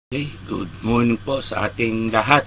Okay, good morning po sa ating lahat.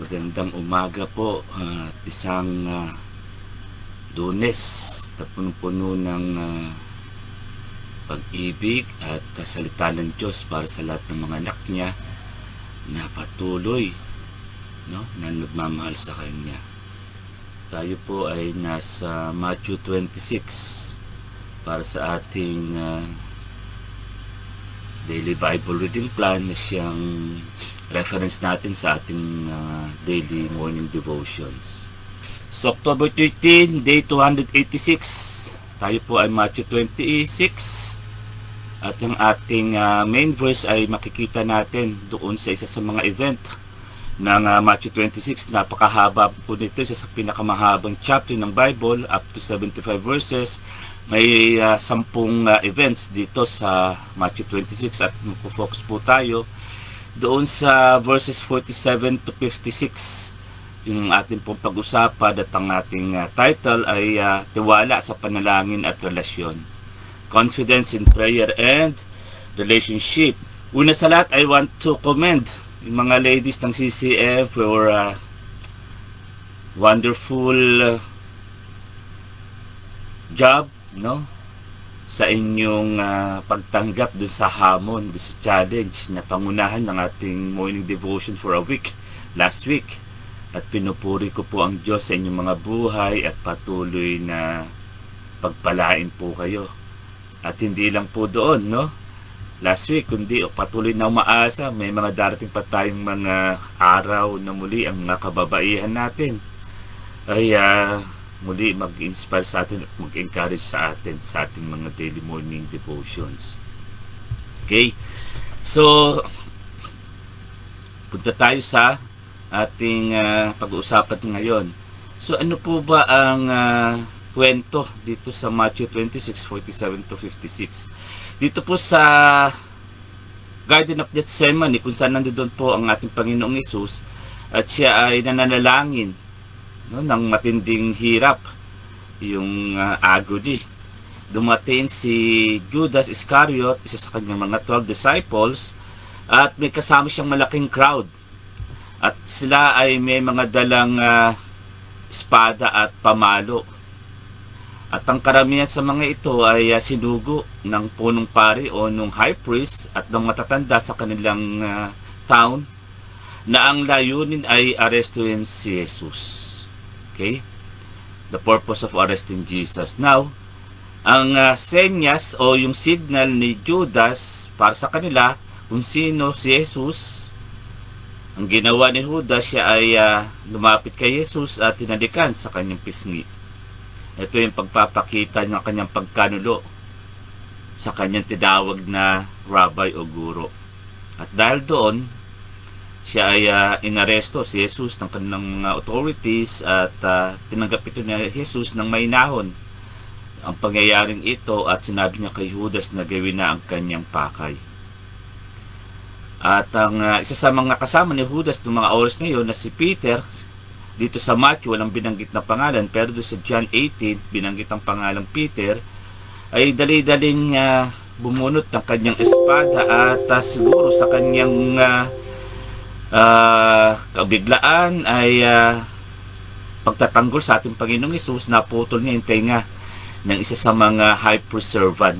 Magandang umaga po at isang Lunes na punong-puno ng pag-ibig at salita ng Diyos para sa lahat ng mga anak niya na patuloy na nagmamahal sa Kanya. Tayo po ay nasa Matthew 26 para sa ating daily Bible reading plan na siyang reference natin sa ating daily morning devotions. So October 13, day 286. Tayo po ay Matthew 26 at yung ating main verse ay makikita natin doon sa isa sa mga event ng Matthew 26. Napakahaba po nito, isa sa pinakamahabang chapter ng Bible, up to 75 verses. May 10 events dito sa Matthew 26 at mag-focus po tayo doon sa verses 47 to 56. Yung ating pong pag-usapan at ang ating title ay tiwala sa panalangin at relasyon. Confidence in prayer and relationship. Una sa lahat, I want to commend yung mga ladies ng CCM for wonderful job sa inyong pagtanggap dun sa hamon, dun sa challenge na pangunahan ng ating morning devotion for a week, last week. At pinupuri ko po ang Diyos sa inyong mga buhay at patuloy na pagpalain po kayo. At hindi lang po doon, last week, kundi patuloy na umaasa, may mga darating pa tayong mga araw na muli ang mga kababaihan natin ay muli mag-inspire sa atin at mag-encourage sa atin sa ating mga daily morning devotions. Okay? So, punta tayo sa ating pag-uusapan ngayon. So, ano po ba ang kwento dito sa Matthew 26, 47 to 56? Dito po sa Garden of Gethsemane, kung saan nandoon po ang ating Panginoong Hesus at siya ay nananalangin ng matinding hirap, yung agony. Dumating si Judas Iscariot, isa sa kanyang mga 12 disciples, at may kasama siyang malaking crowd. At sila ay may mga dalang espada at pamalo. At ang karamihan sa mga ito ay sinugo ng punong pari o ng high priest at ng matatanda sa kanilang town, na ang layunin ay arestuhin si Jesus. Okay? The purpose of arresting Jesus. Now, ang senyas o yung signal ni Judas para sa kanila kung sino si Jesus, ang ginawa ni Judas, siya ay lumapit kay Jesus at tinalikan sa kanyang pisngi. Ito yung pagpapakita ng kanyang pagkanulo sa kanyang tinawag na rabbi o guro. At dahil doon, siya ay inaresto si Jesus ng kanilang mga authorities at tinanggap ito ni Jesus ng mainahon ang pangyayaring ito at sinabi niya kay Judas na gawin na ang kanyang pakay. At ang isa sa mga kasama ni Judas ng mga oras na yun na si Peter, dito sa Matthew walang binanggit na pangalan, pero doon sa John 18 binanggit ang pangalang Peter, ay dali-daling bumunot ng kanyang espada at siguro sa kanyang kabiglaan ay pagtatanggol sa ating Panginoong Hesus, naputol niya yung tenga ng isa sa mga high priest servant.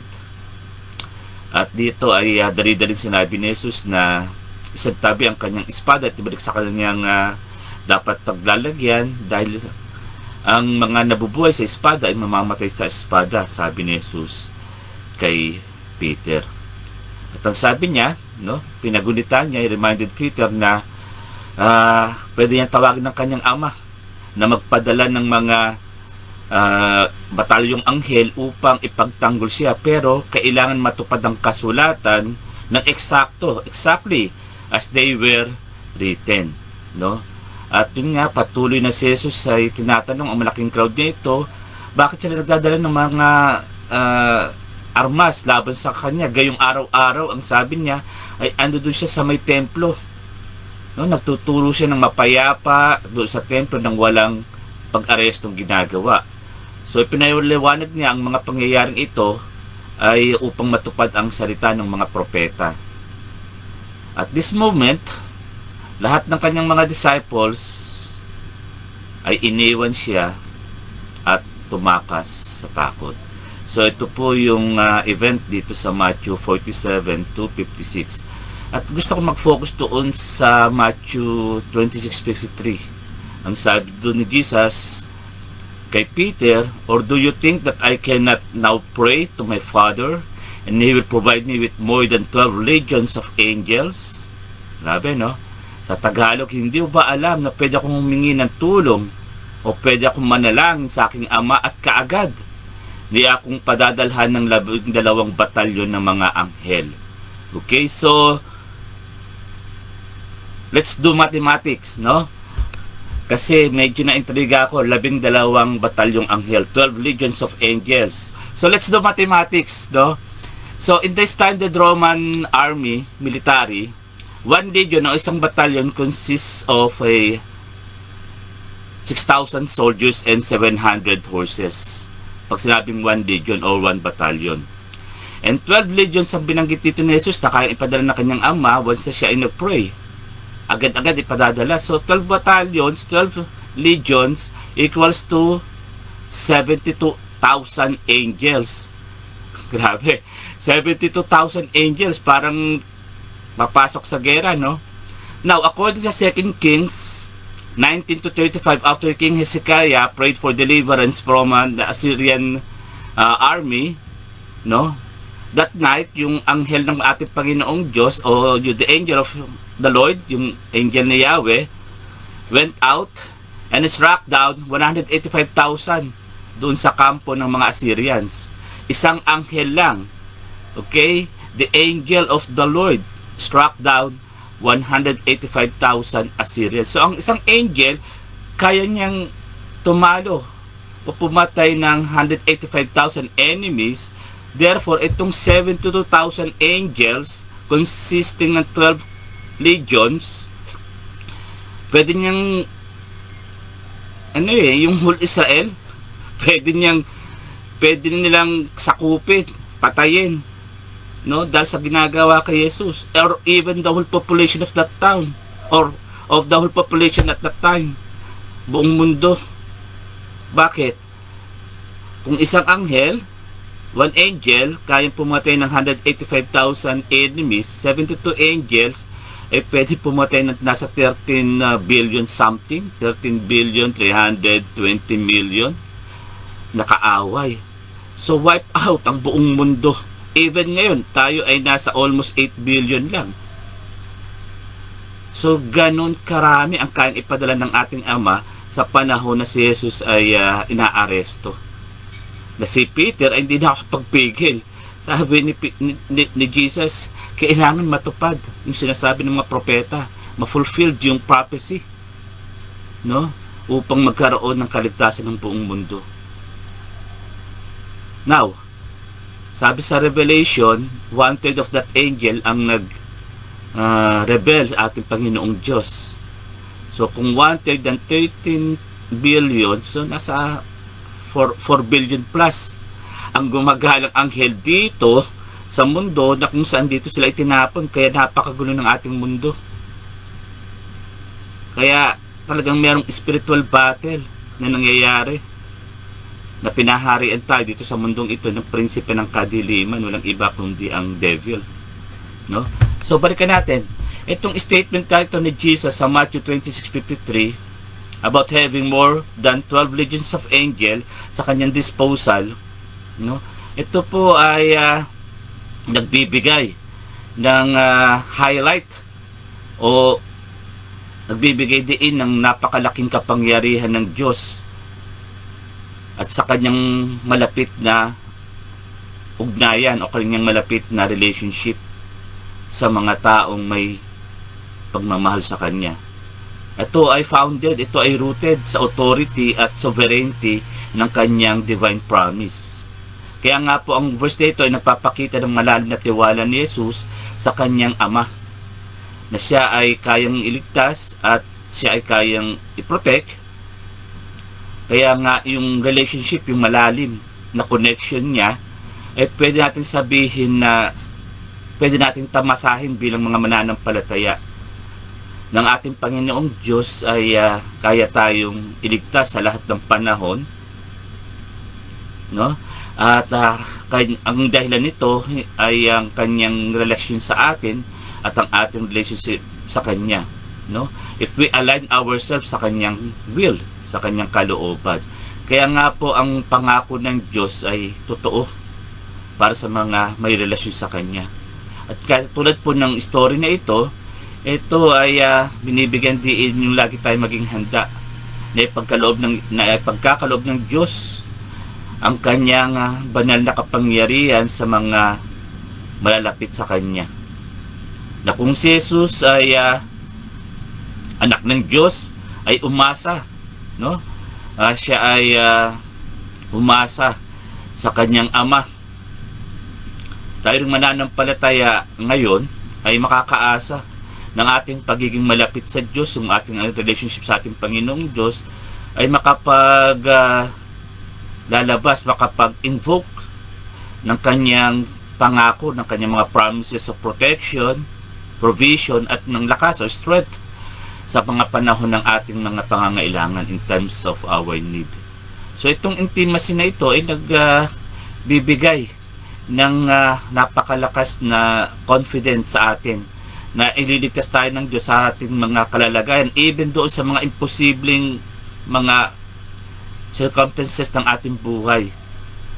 At dito ay dali-daling sinabi ni Jesus na isantabi ang kanyang espada at ibalik sa kanyang dapat paglalagyan, dahil ang mga nabubuhay sa espada ay mamamatay sa espada, sabi ni Jesus kay Peter. At ang sabi niya, pinagunitan niya, reminded Peter na pwede niyang tawagin ng kanyang ama na magpadala ng mga batalyong anghel upang ipagtanggol siya, pero kailangan matupad ang kasulatan ng exactly as they were written. At yun nga, patuloy na si Jesus ay tinatanong ang malaking crowd niya ito, bakit sila nagdadala ng mga armas laban sa kanya, gayong araw-araw ang sabi niya ay ando doon siya sa may templo, nagtuturo siya ng mapayapa doon sa templo nang walang pag-arestong ginagawa. So ipinaliwanag niya ang mga pangyayaring ito ay upang matupad ang salita ng mga propeta. At this moment, lahat ng kanyang mga disciples ay iniwan siya at tumakas sa takot. So ito po yung event dito sa Matthew 47 to 56. At gusto ko mag-focus doon sa Matthew 26:53. Ang sabi doon ni Jesus kay Peter, "Or do you think that I cannot now pray to my Father and He will provide me with more than 12 legions of angels?" Grabe, no? Sa Tagalog, hindi mo ba alam na pwede akong humingi ng tulong o pwede akong manalangin sa aking Ama at kaagad di akong padadalhan ng 12 batalyon ng mga anghel? Okay, so let's do mathematics, no? Kasi medyo na-intriga ako, 12 batalyong anghel, 12 legions of angels. So let's do mathematics, no? So in this time, the Roman army, military, 1 legion o isang batalyon consists of a 6,000 soldiers and 700 horses. Pag sinabing 1 legion or 1 battalion. And 12 legions ang binanggit dito ni Jesus na kaya ipadala na kanyang Ama once na siya ay nag-pray. Agad-agad ipadadala. So 12 battalions, 12 legions equals to 72,000 angels. Grabe. 72,000 angels, parang mapasok sa gera, no? Now, according sa 2 Kings 19 to 35, after King Hezekiah prayed for deliverance from the Assyrian army, no? That night, yung anghel ng ating Panginoong Diyos, o the angel of the Lord, yung angel ni Yahweh, went out and struck down 185,000 doon sa kampo ng mga Assyrians. Isang anghel lang. Okay? The angel of the Lord struck down 185,000 Assyrians. So, ang isang angel, kaya niyang tumalo o pumatay ng 185,000 enemies. Therefore, itong 72,000 angels consisting ng 12 legions, pwede niyang yung whole Israel, pwede nilang sakupin, patayin, no, dahil sa ginagawa kay Jesus, or even the whole population of that town, or of the whole population at that time, buong mundo. Bakit? Kung isang anghel, 1 angel, kayang pumatay ng 185,000 enemies, 72 angels, pwede pumatay ng nasa 13 billion something, 13 billion 320 million nakaaway. So wipe out ang buong mundo. Even ngayon, tayo ay nasa almost 8 billion lang. So ganun karami ang kayang ipadala ng ating Ama sa panahon na si Jesus ay inaaresto. Na si Peter ay hindi nakakapagpigil. Sabi ni Jesus, kailangan matupad yung sinasabi ng mga propeta, ma-fulfilled yung prophecy, no? Upang magkaroon ng kaligtasan ng buong mundo. Now, sabi sa Revelation, 1/3 of that angel ang nag-rebel sa ating Panginoong Diyos. So kung 1/3 ng 13 billion, so nasa 4 billion plus ang gumagalang anghel dito sa mundo, na kung saan dito sila itinapon. Kaya napakagulo ng ating mundo. Kaya talagang merong spiritual battle na nangyayari, na pinaharian tayo dito sa mundong ito ng prinsipe ng kadiliman, walang iba kundi ang devil, no? So balikan natin itong statement ito ni Jesus sa Matthew 26:53 about having more than 12 legions of angel sa kanyang disposal, no? Ito po ay nagbibigay ng highlight o nagbibigay din ng napakalaking kapangyarihan ng Diyos at sa kanyang malapit na ugnayan o kanyang malapit na relationship sa mga taong may pagmamahal sa Kanya. Ito ay founded, ito ay rooted sa authority at sovereignty ng Kanyang divine promise. Kaya nga po ang verse dito ay nagpapakita ng malalim na tiwala ni Jesus sa Kanyang Ama, na siya ay kayang iligtas at siya ay kayang i-protect. Kaya nga yung relationship, yung malalim na connection niya, pwede natin sabihin na pwede nating tamasahin bilang mga mananampalataya ng ating Panginoong Diyos ay kaya tayong iligtas sa lahat ng panahon, no? At ang dahilan nito ay ang kanyang relasyon sa atin at ang ating relationship sa kanya, no? If we align ourselves sa kanyang will, sa kanyang kalooban. Kaya nga po ang pangako ng Diyos ay totoo para sa mga may relasyon sa kanya. At tulad po ng story na ito ay binibigyan diin yung lagi tayo maging handa na ipagkakaloob ng Diyos ang kanyang banal na kapangyarihan sa mga malalapit sa kanya. Na kung si Jesus ay anak ng Diyos, ay umasa, no? Siya ay umasa sa kanyang Ama. Tayo ring mananampalataya ngayon ay makakaasa ng ating pagiging malapit sa Diyos, yung ating relationship sa ating Panginoong Diyos, ay makapag-invoke ng kanyang pangako, ng kanyang mga promises of protection, provision, at ng lakas o strength sa mga panahon ng ating mga pangangailangan in terms of our need. So itong intimacy na ito ay nagbibigay ng napakalakas na confidence sa atin na ililigtas tayo ng Diyos sa ating mga kalalagayan, even doon sa mga imposibleng mga circumstances ng ating buhay,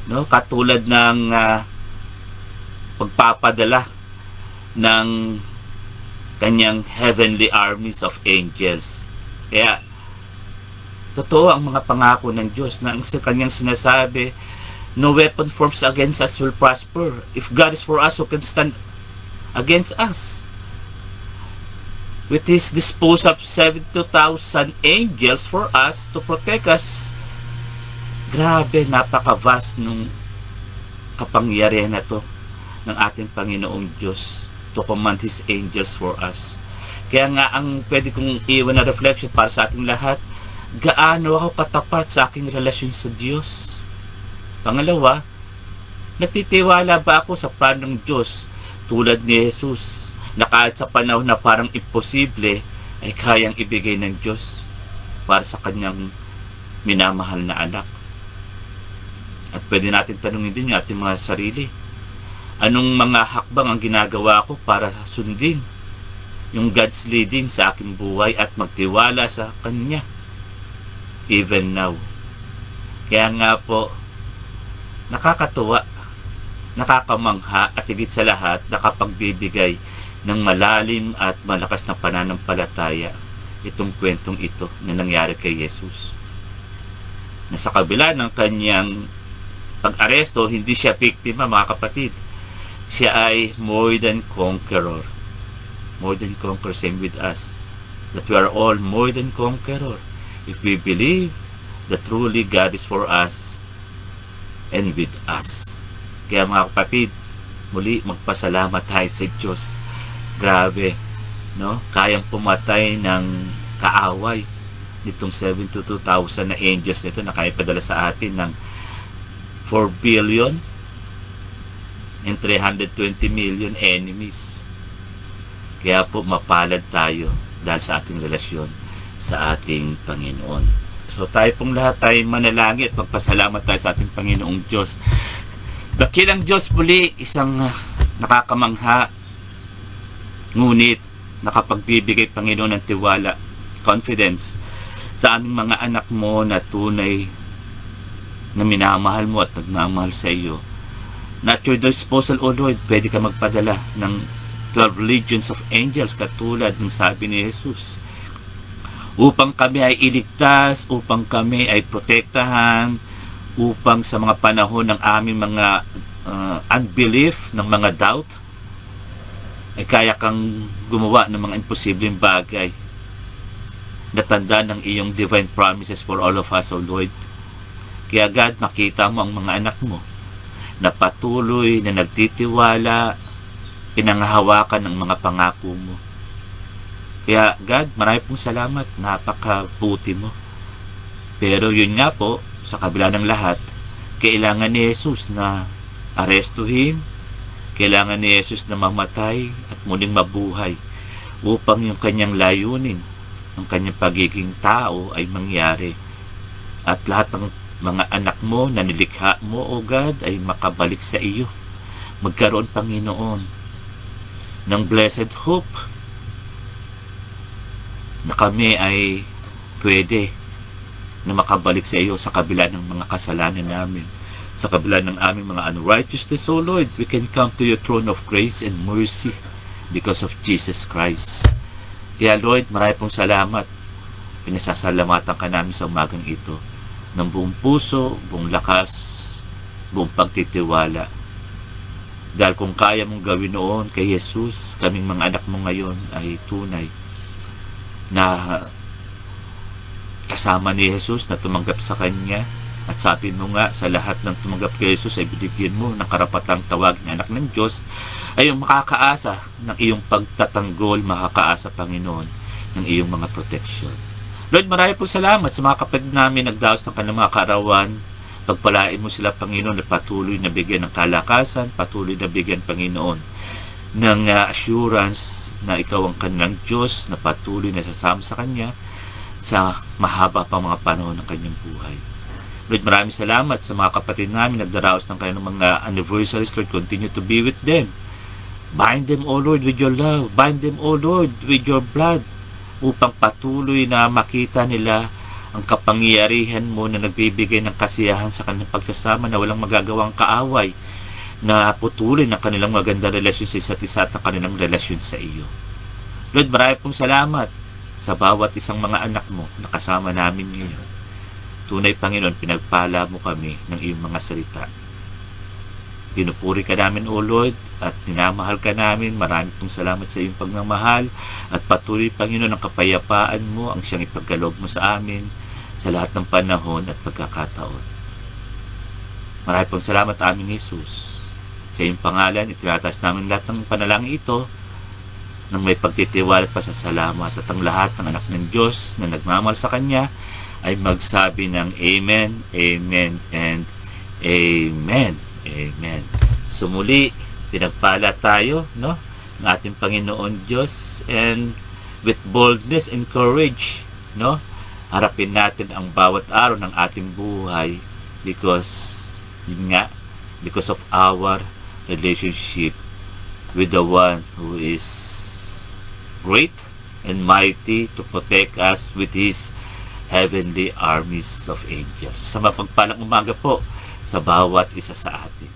no? Katulad ng pagpapadala ng kanyang heavenly armies of angels. Kaya totoo ang mga pangako ng Diyos na ang kanyang sinasabi, no weapon formed against us will prosper. If God is for us, who can stand against us? With His disposal of 72,000 angels for us to protect us. Grabe, napaka-vast nung kapangyarihan na to ng ating Panginoong Diyos to command His angels for us. Kaya nga ang pwede kong iwan na reflection para sa ating lahat, gaano ako katapat sa aking relasyon sa Diyos? Pangalawa, nagtitiwala ba ako sa plano ng Diyos tulad ni Jesus, na kahit sa panahon na parang imposible ay kayang ibigay ng Diyos para sa kanyang minamahal na anak? At pwede natin tanungin din yung ating mga sarili, anong mga hakbang ang ginagawa ko para sundin yung God's leading sa aking buhay at magtiwala sa Kanya even now? Kaya nga po, nakakatuwa, nakakamangha, at higit sa lahat nakapagbibigay ng malalim at malakas na pananampalataya itong kwentong ito na nangyari kay Jesus. Na sa kabila ng kanyang pag-aresto, hindi siya biktima, mga kapatid. Siya ay more than conqueror. More than conqueror, same with us. That we are all more than conqueror if we believe that truly God is for us and with us. Kaya mga kapatid, muli magpasalamat tayo sa Diyos. Grabe, no? Kayang pumatay ng kaaway nitong 72,000 na angels nito na kaya padala sa atin ng 4 billion and 320 million enemies. Kaya po mapalad tayo dahil sa ating relasyon sa ating Panginoon. So tayo pong lahat tayo manalangin at magpasalamat tayo sa ating Panginoong Diyos. Dakilang Diyos, muli isang nakakamangha, ngunit nakapagbibigay, Panginoon, ng tiwala, confidence sa aming mga anak mo na tunay na minamahal mo at nagmamahal sa iyo. Na at your disposal, O Lord, pwede ka magpadala ng 12 legions of angels katulad ng sabi ni Jesus, upang kami ay iligtas, upang kami ay protektahan, upang sa mga panahon ng aming mga unbelief, ng mga doubt, ay kaya kang gumawa ng mga imposibleng bagay. Natanda ng iyong divine promises for all of us, O Lord. Kaya God, makita mo ang mga anak mo na patuloy na nagtitiwala, pinanghahawakan ng mga pangako mo. Kaya God, marami pong salamat, napakabuti mo. Pero yun nga po, sa kabila ng lahat, kailangan ni Jesus na arestuhin, Kailangan ni Jesus na mamatay at muling mabuhay upang yung kanyang layunin, ang kanyang pagiging tao ay mangyari. At lahat ng mga anak mo na nilikha mo, O God, ay makabalik sa iyo. Magkaroon, Panginoon, ng blessed hope na kami ay pwede na makabalik sa iyo sa kabila ng mga kasalanan namin, sa kabila ng aming mga unrighteousness. O Lord, we can come to your throne of grace and mercy because of Jesus Christ. Kaya Lord, marami pong salamat. Pinasasalamatan ka namin sa umagang ito ng buong puso, buong lakas, buong pagtitiwala. Dahil kung kaya mong gawin noon kay Jesus, kaming mga anak mo ngayon ay tunay na kasama ni Jesus na tumanggap sa Kanya. At sabi mo nga, sa lahat ng tumanggap kay Jesus ay binigyan mo ng karapatang tawagin anak ng Diyos, ay yung makakaasa ng iyong pagtatanggol, makakaasa, Panginoon, ng iyong mga protection. Lord, marami po salamat sa mga kapatid namin nagdaos ng kanilang mga kaarawan. Pagpalain mo sila, Panginoon, at patuloy na bigyan ng kalakasan, patuloy na bigyan, Panginoon, ng assurance na ikaw ang kanilang Diyos, na patuloy na sasama sa Kanya sa mahaba pang mga panahon ng kanyang buhay. Lord, maraming salamat sa mga kapatid namin nagdaraos ng kanilang mga anniversaries. Lord, continue to be with them. Bind them, O Lord, with your love. Bind them, O Lord, with your blood, upang patuloy na makita nila ang kapangyarihan mo na nagbibigay ng kasiyahan sa kanilang pagsasama, na walang magagawang kaaway, na putulin ang kanilang maganda relasyon sa isa't isa at ang kanilang relasyon sa iyo. Lord, marami pong salamat sa bawat isang mga anak mo na kasama namin ngayon. Tunay, Panginoon, pinagpala mo kami ng iyong mga salita. Pinupuri ka namin, O Lord, at minamahal ka namin. Marami pong salamat sa iyong pagmamahal. At patuloy, Panginoon, ang kapayapaan mo ang siyang ipagkaloob mo sa amin sa lahat ng panahon at pagkakataon. Marami pong salamat, aming Jesus. Sa iyong pangalan, itinataas namin lahat ng panalangin ito nang may pagtitiwala at pasasalamat. At ang lahat ng anak ng Diyos na nagmamahal sa Kanya ay magsabi ng Amen, Amen, and Amen. Amen. So muli, pinagpala tayo, no, ng ating Panginoon Diyos, and with boldness and courage, no, harapin natin ang bawat araw ng ating buhay because, yun nga, because of our relationship with the one who is great and mighty to protect us with His heavenly armies of angels. Sa mapagpalang umaga po sa bawat isa sa atin.